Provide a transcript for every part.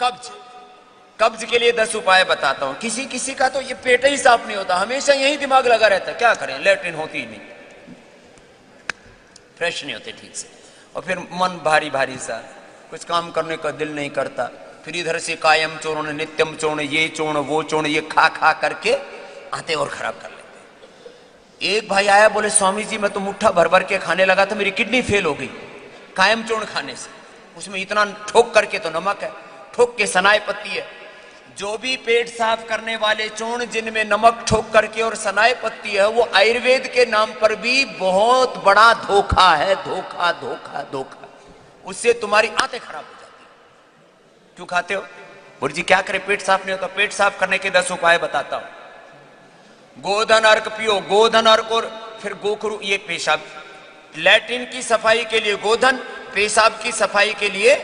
कब्ज, कब्ज के लिए 10 उपाय बताता हूं। किसी किसी का तो ये पेट ही साफ नहीं होता, हमेशा यही दिमाग लगा रहता है, क्या करें, लेटरिन होती ही नहीं, फ्रेश नहीं होते ठीक से, और फिर मन भारी भारी सा, कुछ काम करने का दिल नहीं करता, फिर इधर से कायम चूर्ण, नित्यम चूर्ण, ये चूर्ण वो चूर्ण, ये खा खा करके आते और खराब कर लेते। एक भाई आया, बोले स्वामी जी मैं तो मुट्ठा भर भर के खाने लगा था, मेरी किडनी फेल हो गई कायम चूर्ण खाने से। उसमें इतना ठोक करके तो नमक है, ठोक के सनाई पत्ती है। जो भी पेट साफ करने वाले चूर्ण जिनमें नमक ठोक करके और सनाई पत्ती है, वो आयुर्वेद के नाम पर भी बहुत बड़ा धोखा है। धोखा धोखा धोखा, उससे तुम्हारी आंतें खराब हो जाती है। क्यों खाते हो? गुरु जी क्या करें, पेट साफ नहीं होता। पेट साफ करने के 10 उपाय बताता हूं। गोधन अर्क पियो, गोधन अर्क, और फिर गोखरू, ये पेशाब, लैट्रिन की सफाई के लिए गोधन, पेशाब की सफाई के लिए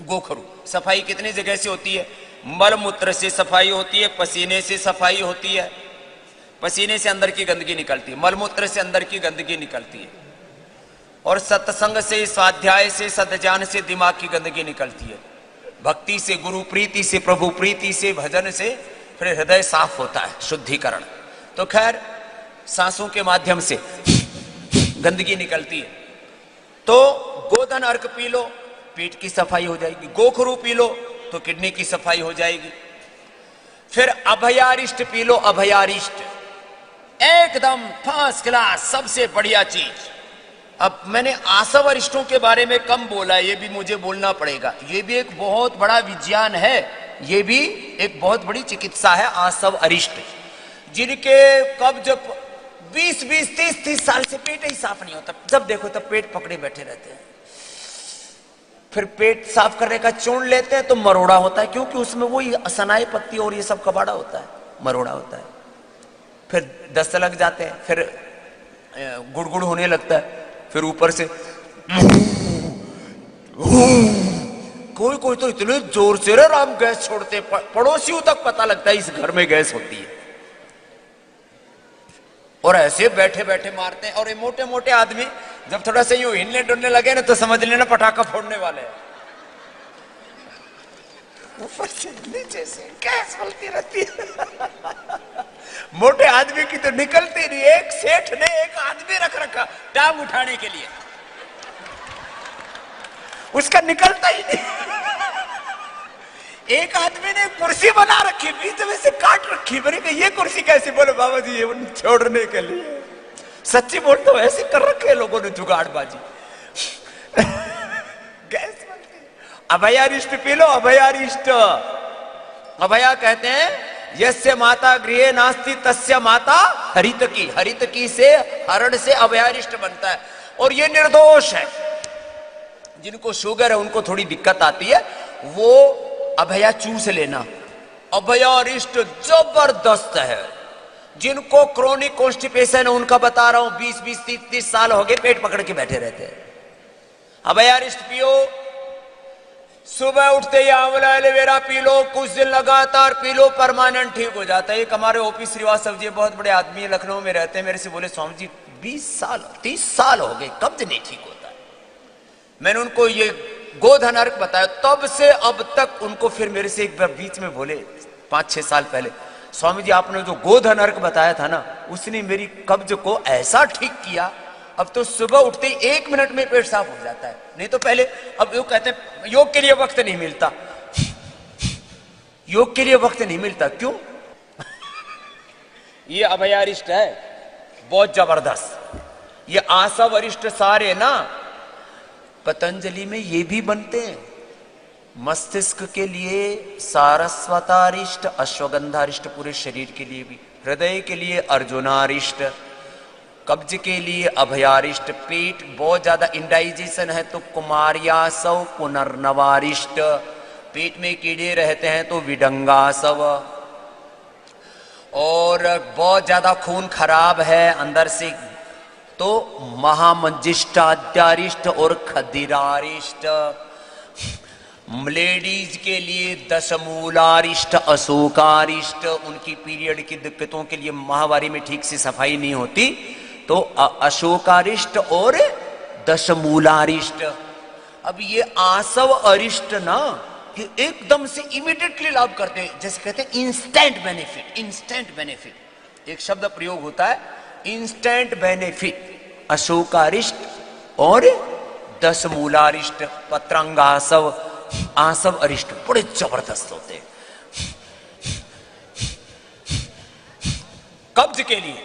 गोखरू। सफाई कितनी जगह से होती है? मल मूत्र से सफाई होती है, पसीने से सफाई होती है, पसीने से अंदर की गंदगी निकलती है, मल मूत्र से अंदर की गंदगी निकलती है, और सत्संग से, स्वाध्याय से, सद्ज्ञान से दिमाग की गंदगी निकलती है, भक्ति से, गुरु प्रीति से, प्रभु प्रीति से, भजन से फिर हृदय साफ होता है, शुद्धिकरण। तो खैर सांसों के माध्यम से गंदगी निकलती है। तो गोधन अर्क पी लो, पेट की सफाई हो जाएगी। गोखरू पी लो तो किडनी की सफाई हो जाएगी। फिर अभयारिष्ट पी लो, अभयारिष्ट एकदम फर्स्ट क्लास, सबसे बढ़िया चीज। अब मैंने आसव अरिष्टों के बारे में कम बोला, ये भी मुझे बोलना पड़ेगा, ये भी एक बहुत बड़ा विज्ञान है, ये भी एक बहुत बड़ी चिकित्सा है। आसव अरिष्ट जिनके कब्ज 20-20, 30-30 साल से पेट ही साफ नहीं होता, जब देखो तब पेट पकड़े बैठे रहते हैं। फिर पेट साफ करने का चूर्ण लेते हैं तो मरोड़ा होता है, क्योंकि उसमें वही सनाई पत्ती और ये सब कबाड़ा होता है, मरोड़ा होता है। फिर दस्त लग जाते हैं, फिर गुड़गुड़ होने लगता है, फिर ऊपर से कोई कोई तो इतने जोर से रे राम गैस छोड़ते, पड़ोसियों तक पता लगता है इस घर में गैस होती है, और ऐसे बैठे बैठे मारते हैं। और ये मोटे मोटे आदमी जब थोड़ा सा यूं हिलने डुलने लगे ना तो समझ लेना पटाखा फोड़ने वाले हैं। ऊपर से नीचे से गैस फैलती रहती है। मोटे आदमी की तो निकलती नहीं। एक सेठ ने एक आदमी रख रखा टांग उठाने के लिए, उसका निकलता ही नहीं। एक आदमी ने कुर्सी बना रखी, बीच में से काट रखी, मैंने कहा ये कुर्सी कैसी? बोले बाबा जी ये छोड़ने के लिए। सच्ची बोलते हो, ऐसे कर रखे लोगों ने जुगाड़बाजी। गैस बनती। अभयारिष्ट पी लो, अभयारिष्ट। अभया कहते हैं यस्य माता गृहे नास्ति तस्य माता हरितकी। हरितकी से, हरण से अभयारिष्ट बनता है, और ये निर्दोष है। जिनको शुगर है उनको थोड़ी दिक्कत आती है, वो अभया चूस लेना। अभयारिष्ट जबरदस्त है। जिनको क्रोनिक कॉन्स्टिपेशन है उनका बता रहा हूं, 20-20, 30-30 साल हो गए पेट पकड़ के बैठे रहते हैं। अभयारिष्ट पियो, सुबह उठते ही आंवला एलोवेरा पी लो, कुछ दिन लगातार पी लो, परमानेंट ठीक हो जाता है। एक हमारे ओपी श्रीवास्तव जी बहुत बड़े आदमी, लखनऊ में रहते हैं, मेरे से बोले स्वामी जी 20 साल 30 साल हो गए कब्ज नहीं ठीक होता। मैंने उनको ये गोधन अर्क बताया, तब से अब तक उनको, फिर मेरे से एक बार बीच में बोले 5-6 साल पहले, स्वामी जी आपने जो गोधन अर्क बताया था ना, उसने मेरी कब्ज को ऐसा ठीक किया, अब तो सुबह उठते ही 1 मिनट में पेट साफ हो जाता है। नहीं तो पहले, अब योग कहते हैं योग के लिए वक्त नहीं मिलता, योग के लिए वक्त नहीं मिलता, क्यों? ये अभयारिष्ट है, बहुत जबरदस्त। ये आसव अरिष्ट सारे ना पतंजलि में ये भी बनते हैं। मस्तिष्क के लिए सारस्वतारिष्ट, अश्वगंधारिष्ट पूरे शरीर के लिए भी, हृदय के लिए अर्जुनारिष्ट, कब्ज के लिए अभयारिष्ट, पेट बहुत ज्यादा इंडाइजेशन है तो कुमार्यासव पुनर्नवारिष्ट, पेट में कीड़े रहते हैं तो विडंगासव, और बहुत ज्यादा खून खराब है अंदर से तो महामंजिष्टाद्यारिष्ट और खदिरारिष्ट, लेडीज के लिए दशमूलारिष्ट, अशोकारिष्ट, उनकी पीरियड की दिक्कतों के लिए माहवारी में ठीक से सफाई नहीं होती तो अशोकारिष्ट और दशमूलारिष्ट। अब ये आसव अरिष्ट ना कि एकदम से इमीडिएटली लाभ करते हैं, जैसे कहते हैं इंस्टेंट बेनिफिट। इंस्टेंट बेनिफिट एक शब्द प्रयोग होता है, इंस्टेंट बेनिफिट। अशोकारिष्ट और 10 मूलारिष्ट, पत्रांगासव, आसव अरिष्ट बड़े जबरदस्त होते हैं। कब्ज के लिए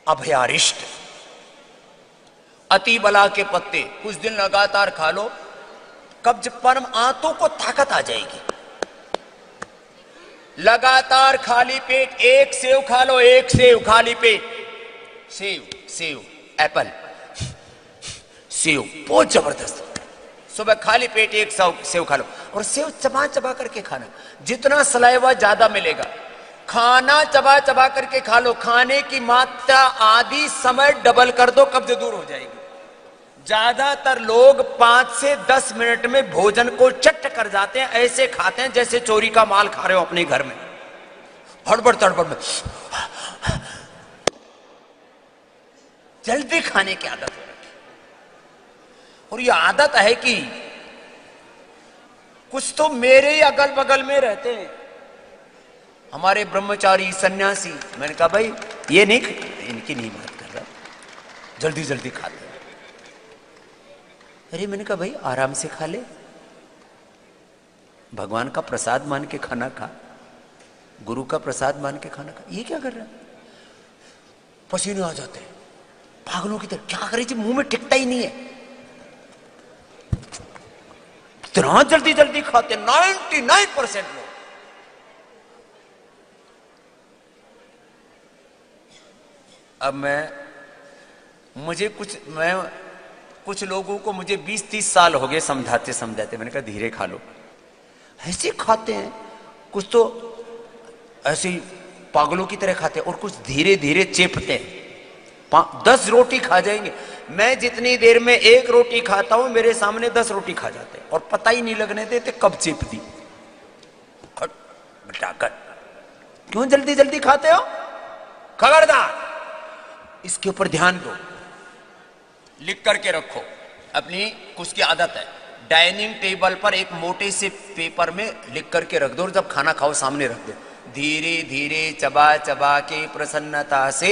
अभयारिष्ट, अति बला के पत्ते कुछ दिन लगातार खा लो, कब्ज पर आंतों को ताकत आ जाएगी। लगातार खाली पेट एक सेव खा लो, एक सेव खाली पेट, सेव एप्पल सेव बहुत जबरदस्त। सुबह खाली पेट एक सेव खा लो, और सेव चबा चबा करके खाना, जितना सलाइवा ज्यादा मिलेगा। खाना चबा चबा करके खा लो, खाने की मात्रा आधी समय डबल कर दो, कब्ज दूर हो जाएगी। ज्यादातर लोग 5 से 10 मिनट में भोजन को चट कर जाते हैं, ऐसे खाते हैं जैसे चोरी का माल खा रहे हो अपने घर में, हड़बड़ तड़बड़ में। जल्दी खाने की आदत हो रखी, और ये आदत है कि कुछ तो मेरे ही अगल बगल में रहते हैं हमारे ब्रह्मचारी सन्यासी। मैंने कहा भाई ये नहीं, इनकी नहीं बात कर रहा, जल्दी जल्दी खाते हैं। अरे मैंने कहा भाई आराम से खा ले, भगवान का प्रसाद मान के खाना खा, गुरु का प्रसाद मान के खाना खा। ये क्या कर रहा है? पसीने आ जाते हैं पागलों की तरह। क्या करे जी, मुंह में टिकता ही नहीं है, इतना जल्दी जल्दी खाते 99% लोग। अब कुछ लोगों को मुझे 20-30 साल हो गए समझाते समझाते, मैंने कहा धीरे खा लो। ऐसे खाते हैं, कुछ तो ऐसे पागलों की तरह खाते हैं, और कुछ धीरे धीरे चेपते हैं। 10 रोटी खा जाएंगे। मैं जितनी देर में 1 रोटी खाता हूं, मेरे सामने 10 रोटी खा जाते हैं, और पता ही नहीं लगने देते कब चेप दी। क्यों जल्दी जल्दी खाते हो? खबरदार, इसके ऊपर ध्यान दो, लिख करके रखो अपनी। कुछ की आदत है, डाइनिंग टेबल पर एक मोटे से पेपर में लिख करके रख दो, और जब खाना खाओ सामने रख दो। धीरे धीरे चबा चबा के प्रसन्नता से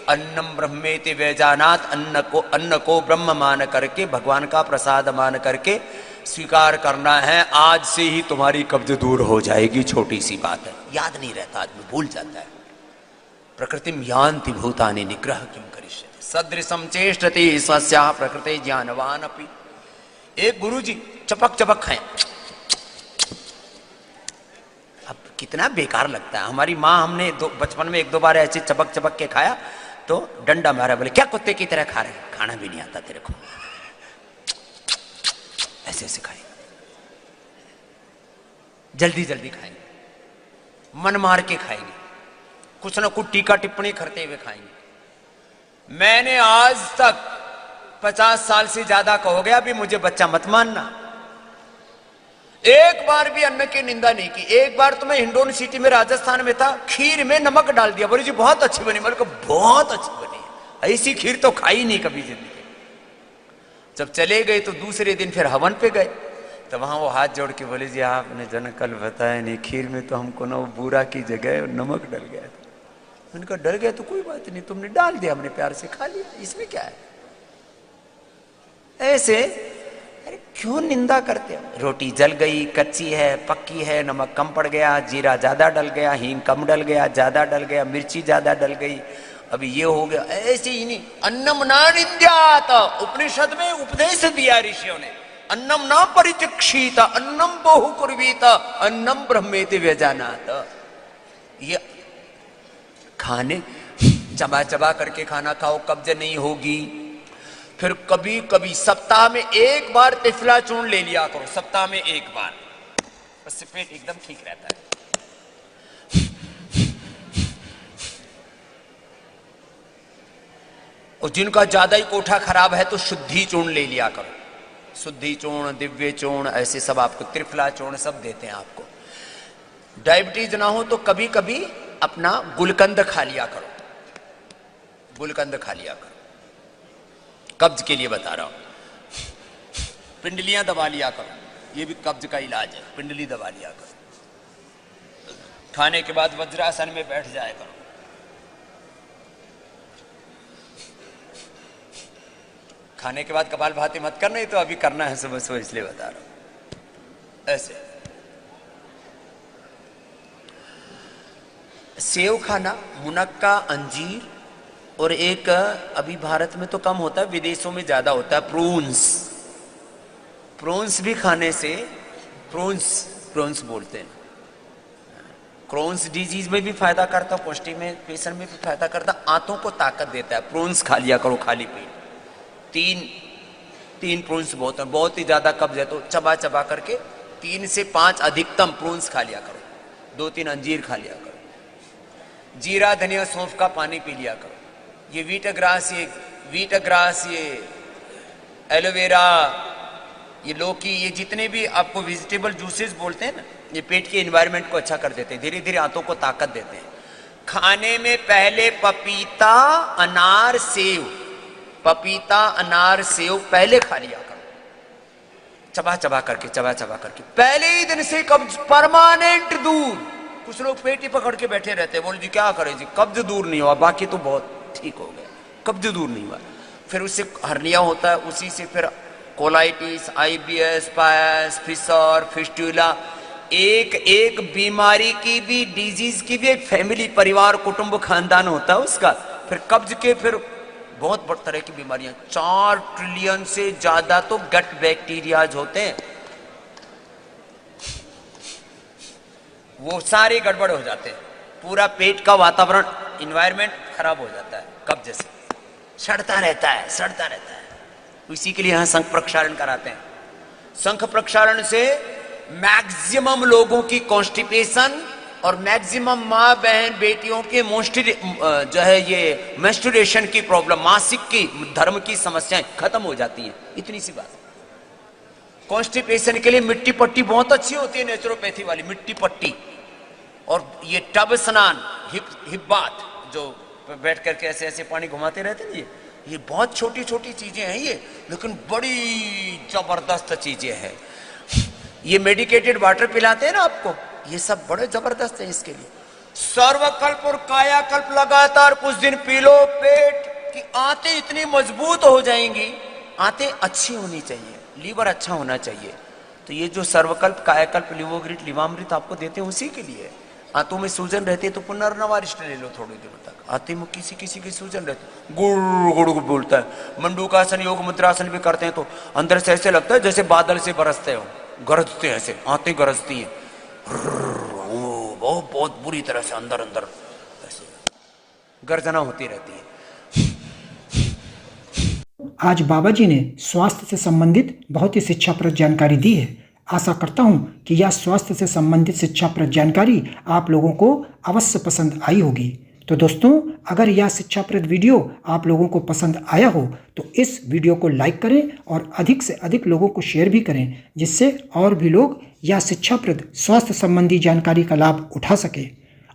अन्नम ब्रह्मेति व्यजानात, अन्न को ब्रह्म मान करके, भगवान का प्रसाद मान करके स्वीकार करना है। आज से ही तुम्हारी कब्ज दूर हो जाएगी। छोटी सी बात है, याद नहीं रहता, आदमी भूल जाता है। प्रकृतिम यान्ति भूतानि निग्रह किम करिष्यति सदृशम चेष्टति स्वस्याः प्रकृते ज्ञानवान अपि। एक गुरुजी चपक चपक खाएं, अब कितना बेकार लगता है। हमारी माँ, हमने बचपन में 1-2 बार ऐसे चपक चपक के खाया तो डंडा मारा, बोले क्या कुत्ते की तरह खा रहे, खाना भी नहीं आता तेरे को, ऐसे ऐसे खाएंगे, जल्दी जल्दी खाएंगे, मन मार के खाएंगे, कुछ ना कुछ टीका टिप्पणी करते हुए खाएंगे। मैंने आज तक 50 साल से ज्यादा का हो गया, अभी मुझे बच्चा मत मानना, एक बार भी अन्न की निंदा नहीं की। एक बार तो मैं हिंडोन सिटी में राजस्थान में था, खीर में नमक डाल दिया, बोले जी बहुत अच्छी बनी। मैंने कहा बहुत अच्छी बनी है, ऐसी खीर तो खाई नहीं कभी जिंदगी। जब चले गए तो दूसरे दिन फिर हवन पे गए, तो वहां वो हाथ जोड़ के बोले जी आपने जन कल बताया नहीं, खीर में तो हमको ना वो बूरा की जगह नमक डल गया था। मैंने कहा डल गया तो कोई बात नहीं, तुमने डाल दिया, हमने प्यार से खा लिया, इसमें क्या है। ऐसे अरे क्यों निंदा करते हो? रोटी जल गई, कच्ची है, पक्की है, नमक कम पड़ गया, जीरा ज्यादा डल गया, हींग कम डल गया, ज्यादा डल गया, मिर्ची ज्यादा डल गई, अभी ये हो गया, ऐसे ही नहीं। अन्नम ना निंद्यात, उपनिषद में उपदेश दिया ऋषियों ने, अन्नम ना परिचिक्षीत, अन्नम बहु कुर्वीत, अन्नम ब्रह्मेति व्यजानात। ये खाने चबा चबा करके खाना खाओ, कब्ज नहीं होगी। फिर कभी कभी सप्ताह में 1 बार तिफला चूर्ण ले लिया करो, सप्ताह में 1 बार, उससे पेट एकदम ठीक रहता है। और जिनका ज्यादा ही कोठा खराब है तो शुद्धि चूर्ण ले लिया करो, शुद्धि चूर्ण, दिव्य चूर्ण, ऐसे सब आपको, त्रिफला चूर्ण सब देते हैं आपको। डायबिटीज ना हो तो कभी कभी अपना गुलकंद खा लिया करो, गुलकंद खा लिया करो, कब्ज के लिए बता रहा हूं। पिंडलियां दबा लिया करो, ये भी कब्ज का इलाज है, पिंडली दबा लिया करो। खाने के बाद वज्रासन में बैठ जाया करो। खाने के बाद कपालभाति मत करना, ही तो अभी करना है सुबह सुबह, इसलिए बता रहा हूं। ऐसे सेव खाना, मुनक्का, अंजीर, और एक अभी भारत में तो कम होता है, विदेशों में ज्यादा होता है, प्रून्स। प्रून्स भी खाने से, प्रून्स बोलते हैं, क्रोन्स डिजीज में भी फायदा करता, कॉन्स्टिपेशन में भी फायदा करता, आंतों को ताकत देता है। प्रून्स खा लिया करो खाली पेट। तीन प्रून्स बहुत ही ज्यादा कब्ज है तो चबा चबा करके 3 से 5 अधिकतम प्रून्स खा लिया करो। 2-3 अंजीर खा लिया करो। जीरा, धनिया, सौंफ का पानी पी लिया करो। ये वीट ग्रास, ये एलोवेरा, ये लौकी, ये जितने भी आपको वेजिटेबल जूसेस बोलते हैं ना, ये पेट के एनवायरनमेंट को अच्छा कर देते हैं, धीरे धीरे आंतों को ताकत देते हैं। खाने में पहले पपीता, अनार, सेव, पहले खा लिया करो, चबा चबा करके। पहले ही दिन से कब्ज परमानेंट दूर। कुछ लोग पेट ही पकड़ के बैठे रहते हैं, बोल जी क्या करें जी, कब्ज दूर नहीं हुआ, बाकी तो बहुत ठीक हो गया, कब्ज दूर नहीं हुआ। फिर उससे हर्निया होता है, उसी से फिर कोलाइटिस, IBS, पायस, फिशर, फिस्टुला, एक बीमारी की भी, डिजीज की भी एक फैमिली, परिवार, कुटुंब, खानदान होता है उसका। फिर कब्ज के फिर बहुत बड़ी तरह की बीमारियां, 4 ट्रिलियन से ज्यादा तो गट बैक्टीरियाज होते हैं, वो सारे गड़बड़ हो जाते हैं। पूरा पेट का वातावरण, इन्वायरमेंट खराब हो जाता है कब्ज से, सड़ता रहता है। इसी के लिए यहां शंख प्रक्षालन कराते हैं। शंख प्रक्षालन से मैक्सिमम लोगों की कॉन्स्टिपेशन और मैक्सिमम माँ बहन बेटियों के जो है ये मेंस्ट्रुएशन की प्रॉब्लम, मासिक की धर्म की समस्याएं खत्म हो जाती हैं। इतनी सी बात। कॉन्स्टिपेशन के लिए मिट्टी पट्टी बहुत अच्छी होती है, नेचुरोपैथी वाली मिट्टी पट्टी, और ये टब स्नान, हिप बाथ, जो बैठ करके ऐसे ऐसे पानी घुमाते रहते हैं, ये बहुत छोटी छोटी चीजें हैं ये, लेकिन बड़ी जबरदस्त चीजें हैं। ये मेडिकेटेड वाटर पिलाते हैं ना आपको, ये सब बड़े जबरदस्त है इसके लिए। सर्वकल्प और कायाकल्प लगातार कुछ दिन पी लो, पेट की आंतें इतनी मजबूत हो जाएंगी। आंतें अच्छी होनी चाहिए, लीवर अच्छा होना चाहिए। तो ये जो सर्वकल्प, कायाकल्प, लिवोग्रिट, लिवामृत आपको देते हैं उसी के लिए। आंतों में सूजन रहती है तो पुनर्नवारिष्ट ले लो थोड़ी देर तक। आंतें में किसी की सूजन रहती है, गुड़ गुड़ बोलता है। मंडूकासन, योग मुद्रासन भी करते हैं तो अंदर से ऐसे लगता है जैसे बादल से बरसते हो, गरजते हैं ऐसे, आंतें गरजती हैं, बहुत बुरी तरह से अंदर ऐसे गर्जना होती रहती है। आज बाबा जी ने स्वास्थ्य से संबंधित बहुत ही शिक्षाप्रद जानकारी दी है। आशा करता हूं कि यह स्वास्थ्य से संबंधित शिक्षाप्रद जानकारी आप लोगों को अवश्य पसंद आई होगी। तो दोस्तों, अगर यह शिक्षाप्रद वीडियो आप लोगों को पसंद आया हो तो इस वीडियो को लाइक करें और अधिक से अधिक लोगों को शेयर भी करें, जिससे और भी लोग यह शिक्षाप्रद स्वास्थ्य संबंधी जानकारी का लाभ उठा सके।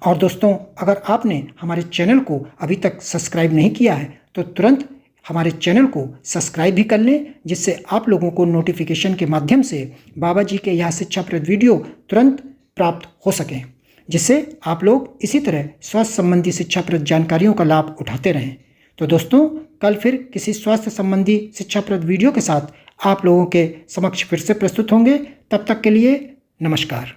और दोस्तों, अगर आपने हमारे चैनल को अभी तक सब्सक्राइब नहीं किया है तो तुरंत हमारे चैनल को सब्सक्राइब भी कर लें, जिससे आप लोगों को नोटिफिकेशन के माध्यम से बाबा जी के यह शिक्षाप्रद वीडियो तुरंत प्राप्त हो सकें, जिससे आप लोग इसी तरह स्वास्थ्य संबंधी शिक्षाप्रद जानकारियों का लाभ उठाते रहें। तो दोस्तों, कल फिर किसी स्वास्थ्य संबंधी शिक्षाप्रद वीडियो के साथ आप लोगों के समक्ष फिर से प्रस्तुत होंगे। तब तक के लिए नमस्कार।